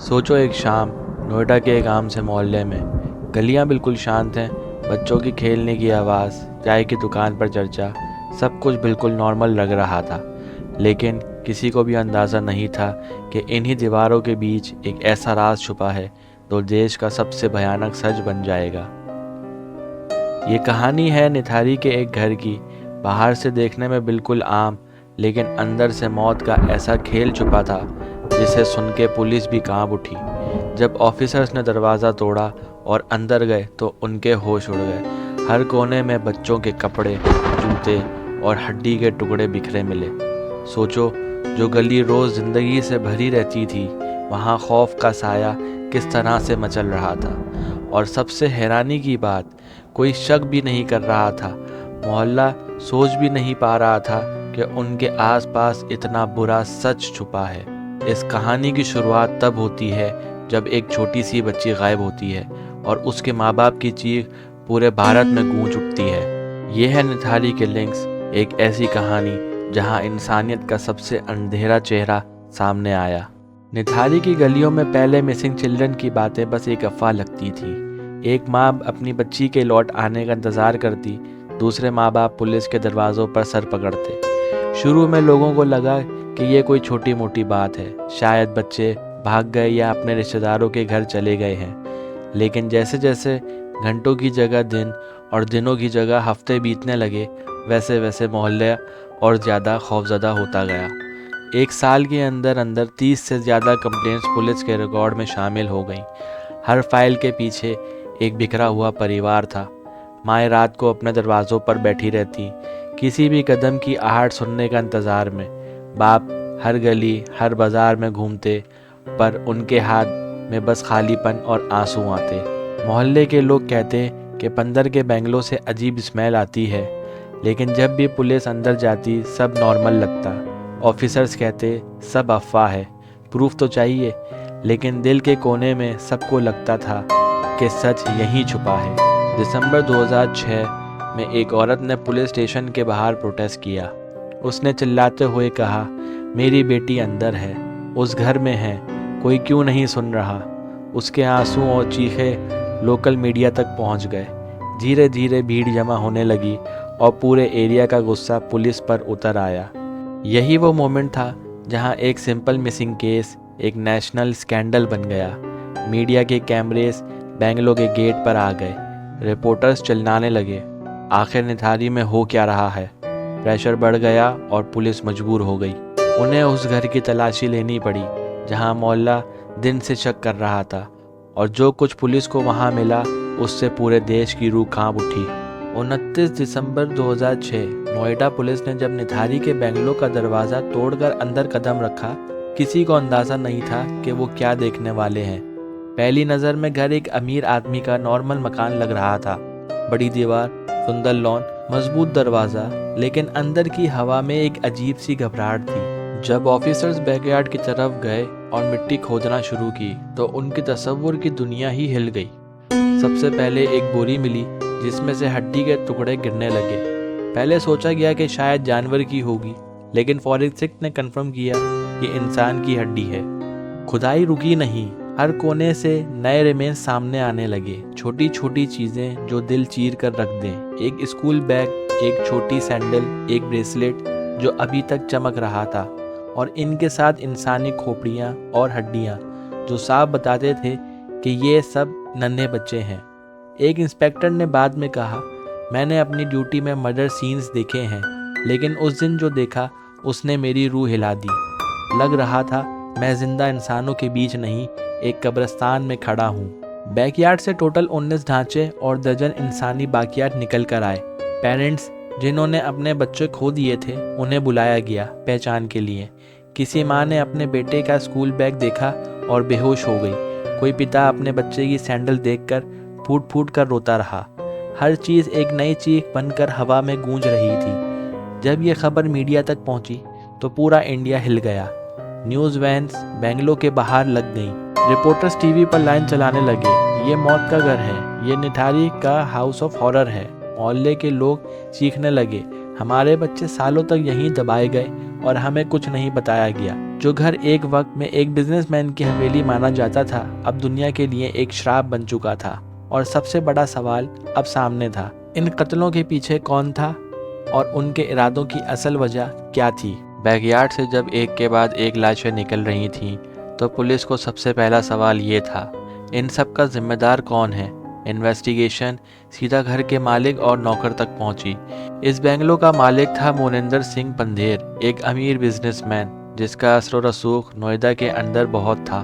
सोचो एक शाम नोएडा के एक आम से मोहल्ले में। गलियां बिल्कुल शांत हैं, बच्चों की खेलने की आवाज़, चाय की दुकान पर चर्चा, सब कुछ बिल्कुल नॉर्मल लग रहा था। लेकिन किसी को भी अंदाज़ा नहीं था कि इन्हीं दीवारों के बीच एक ऐसा राज छुपा है जो देश का सबसे भयानक सच बन जाएगा। ये कहानी है निथारी के एक घर की। बाहर से देखने में बिल्कुल आम, लेकिन अंदर से मौत का ऐसा खेल छुपा था जिसे सुन के पुलिस भी कांप उठी। जब ऑफिसर्स ने दरवाज़ा तोड़ा और अंदर गए तो उनके होश उड़ गए। हर कोने में बच्चों के कपड़े, जूते और हड्डी के टुकड़े बिखरे मिले। सोचो, जो गली रोज़ ज़िंदगी से भरी रहती थी, वहाँ खौफ का साया किस तरह से मचल रहा था। और सबसे हैरानी की बात, कोई शक भी नहीं कर रहा था। मोहल्ला सोच भी नहीं पा रहा था कि उनके आसपास इतना बुरा सच छुपा है। इस कहानी की शुरुआत तब होती है जब एक छोटी सी बच्ची गायब होती है और उसके माँ बाप की चीख पूरे भारत में गूंज उठती है। ये है निथारी किलिंग्स, एक ऐसी कहानी जहां इंसानियत का सबसे अंधेरा चेहरा सामने आया। निथारी की गलियों में पहले मिसिंग चिल्ड्रन की बातें बस एक अफवाह लगती थी। एक माँ अपनी बच्ची के लौट आने का इंतज़ार करती, दूसरे माँ बाप पुलिस के दरवाज़ों पर सर पकड़ते। शुरू में लोगों को लगा कि ये कोई छोटी मोटी बात है, शायद बच्चे भाग गए या अपने रिश्तेदारों के घर चले गए हैं। लेकिन जैसे जैसे घंटों की जगह दिन और दिनों की जगह हफ्ते बीतने लगे, वैसे वैसे मोहल्ला और ज़्यादा खौफजदा होता गया। एक साल के अंदर अंदर 30 से ज़्यादा कंप्लेंट्स पुलिस के रिकॉर्ड में शामिल हो गईं। हर फाइल के पीछे एक बिखरा हुआ परिवार था। माएँ रात को अपने दरवाज़ों पर बैठी रहती, किसी भी कदम की आहट सुनने का इंतज़ार में। बाप हर गली, हर बाज़ार में घूमते, पर उनके हाथ में बस खालीपन और आंसू आते। मोहल्ले के लोग कहते कि बंदर के बेंगलों से अजीब स्मेल आती है, लेकिन जब भी पुलिस अंदर जाती सब नॉर्मल लगता। ऑफिसर्स कहते सब अफवाह है, प्रूफ तो चाहिए। लेकिन दिल के कोने में सबको लगता था कि सच यहीं छुपा है। दिसंबर 2006 में एक औरत ने पुलिस स्टेशन के बाहर प्रोटेस्ट किया। उसने चिल्लाते हुए कहा, मेरी बेटी अंदर है, उस घर में है, कोई क्यों नहीं सुन रहा। उसके आंसू और चीखें लोकल मीडिया तक पहुंच गए। धीरे धीरे भीड़ जमा होने लगी और पूरे एरिया का गुस्सा पुलिस पर उतर आया। यही वो मोमेंट था जहां एक सिंपल मिसिंग केस एक नेशनल स्कैंडल बन गया। मीडिया के कैमरेस बेंगलोर के गेट पर आ गए। रिपोर्टर्स चिल्लाने लगे, आखिर निथारी में हो क्या रहा है। प्रेशर बढ़ गया और पुलिस मजबूर हो गई। उन्हें उस घर की तलाशी लेनी पड़ी जहां मोहल्ला दिन से शक कर रहा था, और जो कुछ पुलिस को वहां मिला उससे पूरे देश की रूह कांप उठी। 29 दिसंबर 2006 नोएडा पुलिस ने जब निथारी के बेंगलोर का दरवाज़ा तोड़कर अंदर कदम रखा, किसी को अंदाज़ा नहीं था कि वो क्या देखने वाले हैं। पहली नज़र में घर एक अमीर आदमी का नॉर्मल मकान लग रहा था। बड़ी दीवार, सुंदर लॉन, मजबूत दरवाज़ा, लेकिन अंदर की हवा में एक अजीब सी घबराहट थी। जब ऑफिसर्स बैकयार्ड की तरफ गए और मिट्टी खोदना शुरू की तो उनकी तस्वुर की दुनिया ही हिल गई। सबसे पहले एक बोरी मिली जिसमें से हड्डी के टुकड़े गिरने लगे। पहले सोचा गया कि शायद जानवर की होगी, लेकिन फॉरेंसिक ने कंफर्म किया कि इंसान की हड्डी है। खुदाई रुकी नहीं, हर कोने से नए रिमेन्स सामने आने लगे। छोटी छोटी चीज़ें जो दिल चीर कर रख दें। एक स्कूल बैग, एक छोटी सैंडल, एक ब्रेसलेट जो अभी तक चमक रहा था, और इनके साथ इंसानी खोपड़ियाँ और हड्डियाँ जो साफ बताते थे कि ये सब नन्हे बच्चे हैं। एक इंस्पेक्टर ने बाद में कहा, मैंने अपनी ड्यूटी में मर्डर सीन्स देखे हैं, लेकिन उस दिन जो देखा उसने मेरी रूह हिला दी। लग रहा था मैं जिंदा इंसानों के बीच नहीं, एक कब्रिस्तान में खड़ा हूँ। बैकयार्ड से टोटल 19 ढांचे और दर्जन इंसानी बाकियात निकल कर आए। पेरेंट्स जिन्होंने अपने बच्चे खो दिए थे उन्हें बुलाया गया पहचान के लिए। किसी माँ ने अपने बेटे का स्कूल बैग देखा और बेहोश हो गई। कोई पिता अपने बच्चे की सैंडल देखकर फूट फूट कर रोता रहा। हर चीज़ एक नई चीख बनकर हवा में गूंज रही थी। जब ये खबर मीडिया तक पहुंची तो पूरा इंडिया हिल गया। न्यूज़ वैन्स बेंगलोर के बाहर लग गईं। रिपोर्टर्स टीवी पर लाइन चलाने लगे, ये मौत का घर है, ये निथारी का हाउस ऑफ हॉरर है। मोहल्ले के लोग चीखने लगे, हमारे बच्चे सालों तक यहीं दबाए गए और हमें कुछ नहीं बताया गया। जो घर एक वक्त में एक बिजनेसमैन की हवेली माना जाता था, अब दुनिया के लिए एक श्राप बन चुका था। और सबसे बड़ा सवाल अब सामने था, इन कत्लों के पीछे कौन था और उनके इरादों की असल वजह क्या थी। बैकयार्ड से जब एक के बाद एक लाशें निकल रही थीं, तो पुलिस को सबसे पहला सवाल ये था, इन सब का जिम्मेदार कौन है। इन्वेस्टिगेशन सीधा घर के मालिक और नौकर तक पहुंची। इस बंगलो का मालिक था मोनिंदर सिंह पंधेर, एक अमीर बिजनेसमैन जिसका असर और रसूख नोएडा के अंदर बहुत था।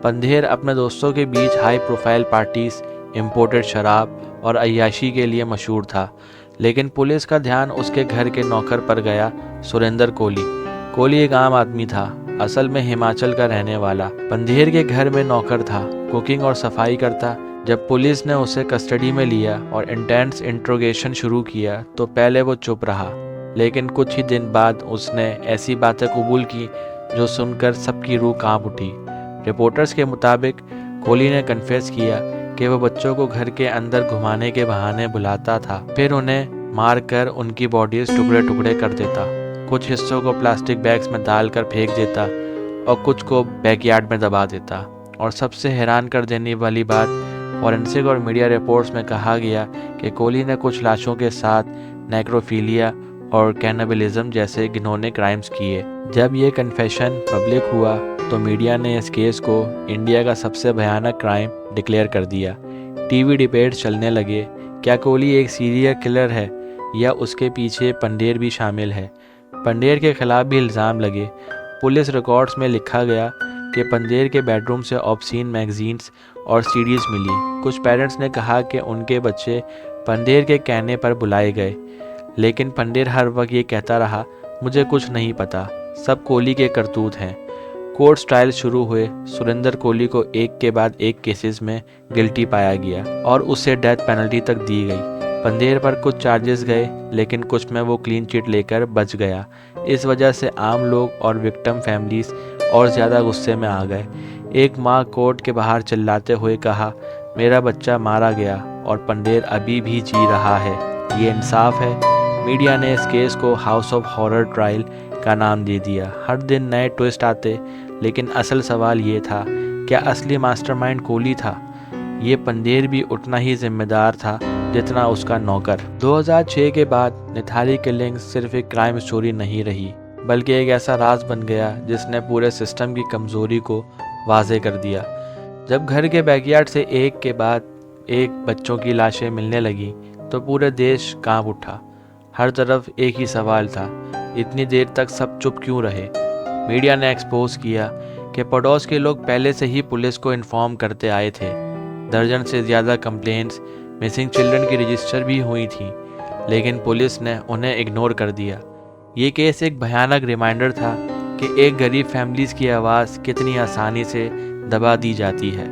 पंधेर अपने दोस्तों के बीच हाई प्रोफाइल पार्टीज, इम्पोर्टेड शराब और अय्याशी के लिए मशहूर था। लेकिन पुलिस का ध्यान उसके घर के नौकर पर गया, सुरेंद्र कोहली। कोहली एक आम आदमी था, असल में हिमाचल का रहने वाला। पंधेर के घर में नौकर था, कुकिंग और सफाई करता। जब पुलिस ने उसे कस्टडी में लिया और इंटेंस इंट्रोगेशन शुरू किया तो पहले वो चुप रहा, लेकिन कुछ ही दिन बाद उसने ऐसी बातें कबूल की जो सुनकर सबकी रूह कांप उठी। रिपोर्टर्स के मुताबिक कोहली ने कन्फेस किया कि वो बच्चों को घर के अंदर घुमाने के बहाने बुलाता था, फिर उन्हें मारकर उनकी बॉडीज टुकड़े टुकड़े कर देता। कुछ हिस्सों को प्लास्टिक बैग्स में डालकर फेंक देता और कुछ को बैकयार्ड में दबा देता। और सबसे हैरान कर देने वाली बात, फॉरेंसिक और मीडिया रिपोर्ट्स में कहा गया कि कोहली ने कुछ लाशों के साथ नेक्रोफिलिया और कैनिबलिज्म जैसे घिनौने क्राइम्स किए। जब ये कन्फेशन पब्लिक हुआ तो मीडिया ने इस केस को इंडिया का सबसे भयानक क्राइम डिक्लेयर कर दिया। टीवी डिबेट चलने लगे, क्या कोहली एक सीरियल किलर है या उसके पीछे पंधेर भी शामिल है। पंधेर के खिलाफ भी इल्ज़ाम लगे। पुलिस रिकॉर्ड्स में लिखा गया कि पंधेर के बेडरूम से ऑब्सीन मैगजीन्स और सीडीज मिली। कुछ पेरेंट्स ने कहा कि उनके बच्चे पंधेर के कहने पर बुलाए गए, लेकिन पंधेर हर वक्त ये कहता रहा, मुझे कुछ नहीं पता, सब कोहली के करतूत हैं। कोर्ट ट्रायल शुरू हुए। सुरेंद्र कोहली को एक के बाद एक केसेस में गिल्टी पाया गया और उसे डेथ पेनल्टी तक दी गई। पंधेर पर कुछ चार्जेस गए, लेकिन कुछ में वो क्लीन चिट लेकर बच गया। इस वजह से आम लोग और विक्टिम फैमिलीज और ज़्यादा गुस्से में आ गए। एक माँ कोर्ट के बाहर चिल्लाते हुए कहा, मेरा बच्चा मारा गया और पंधेर अभी भी जी रहा है, ये इंसाफ है। मीडिया ने इस केस को हाउस ऑफ हॉरर ट्रायल का नाम दे दिया। हर दिन नए ट्विस्ट आते, लेकिन असल सवाल ये था, क्या असली मास्टरमाइंड कोहली था? ये पंधेर भी उतना ही जिम्मेदार था जितना उसका नौकर। 2006 के बाद निथारी किलिंग सिर्फ एक क्राइम स्टोरी नहीं रही, बल्कि एक ऐसा राज बन गया जिसने पूरे सिस्टम की कमज़ोरी को वाज़े कर दिया। जब घर के बैकयार्ड से एक के बाद एक बच्चों की लाशें मिलने लगी तो पूरे देश कांप उठा। हर तरफ एक ही सवाल था, इतनी देर तक सब चुप क्यों रहे? मीडिया ने एक्सपोज किया कि पड़ोस के लोग पहले से ही पुलिस को इन्फॉर्म करते आए थे। दर्जन से ज़्यादा कंप्लेंट्स मिसिंग चिल्ड्रन की रजिस्टर भी हुई थी, लेकिन पुलिस ने उन्हें इग्नोर कर दिया। ये केस एक भयानक रिमाइंडर था कि एक गरीब फैमिलीज़ की आवाज़ कितनी आसानी से दबा दी जाती है।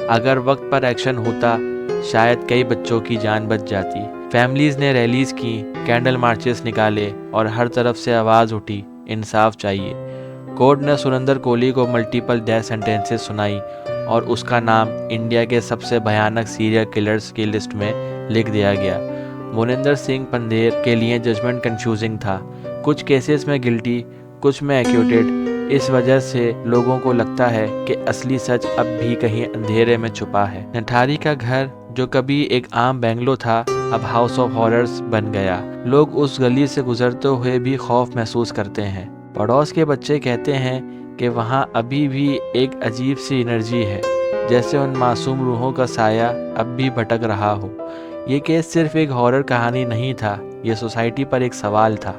अगर वक्त पर एक्शन होता, शायद कई बच्चों की जान बच जाती। फैमिलीज़ ने रैलीज़ की, कैंडल मार्चेस निकाले और हर तरफ से आवाज़ उठी, इंसाफ चाहिए। कोर्ट ने सुरेंद्र कोहली को मल्टीपल डेथ सेंटेंसेस सुनाई और उसका नाम इंडिया के सबसे भयानक सीरियल किलर्स की लिस्ट में लिख दिया गया। मोनिंदर सिंह पंधेर के लिए जजमेंट कंफ्यूजिंग था, कुछ केसेस में गिल्टी, कुछ में एक्यूटेड। इस वजह से लोगों को लगता है कि असली सच अब भी कहीं अंधेरे में छुपा है। निठारी का घर, जो कभी एक आम बेंगलो था, अब हाउस ऑफ हॉरर्स बन गया। लोग उस गली से गुजरते हुए भी खौफ महसूस करते हैं। पड़ोस के बच्चे कहते हैं कि वहाँ अभी भी एक अजीब सी एनर्जी है, जैसे उन मासूम रूहों का साया अब भी भटक रहा हो। ये केस सिर्फ एक हॉरर कहानी नहीं था, ये सोसाइटी पर एक सवाल था।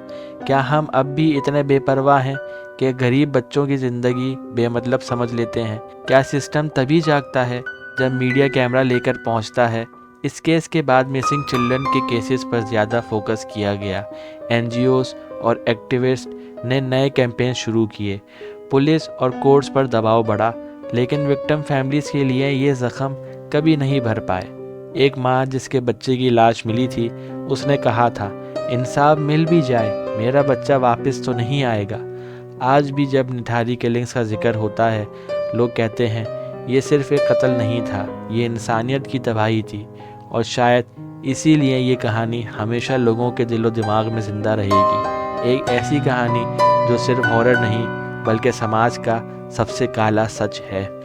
क्या हम अब भी इतने बेपरवाह हैं कि गरीब बच्चों की ज़िंदगी बेमतलब समझ लेते हैं? क्या सिस्टम तभी जागता है जब मीडिया कैमरा लेकर पहुंचता है? इस केस के बाद मिसिंग चिल्ड्रन के केसेस पर ज़्यादा फोकस किया गया। एनजीओस और एक्टिविस्ट ने नए कैंपेन शुरू किए। पुलिस और कोर्ट्स पर दबाव बढ़ा, लेकिन विक्टिम फैमिलीज़ के लिए ये ज़ख्म कभी नहीं भर पाए। एक माँ जिसके बच्चे की लाश मिली थी, उसने कहा था, इंसाफ मिल भी जाए, मेरा बच्चा वापस तो नहीं आएगा। आज भी जब निठारी किलिंग्स का जिक्र होता है, लोग कहते हैं ये सिर्फ एक कत्ल नहीं था, ये इंसानियत की तबाही थी। और शायद इसीलिए ये कहानी हमेशा लोगों के दिलो दिमाग में ज़िंदा रहेगी। एक ऐसी कहानी जो सिर्फ हॉरर नहीं, बल्कि समाज का सबसे काला सच है।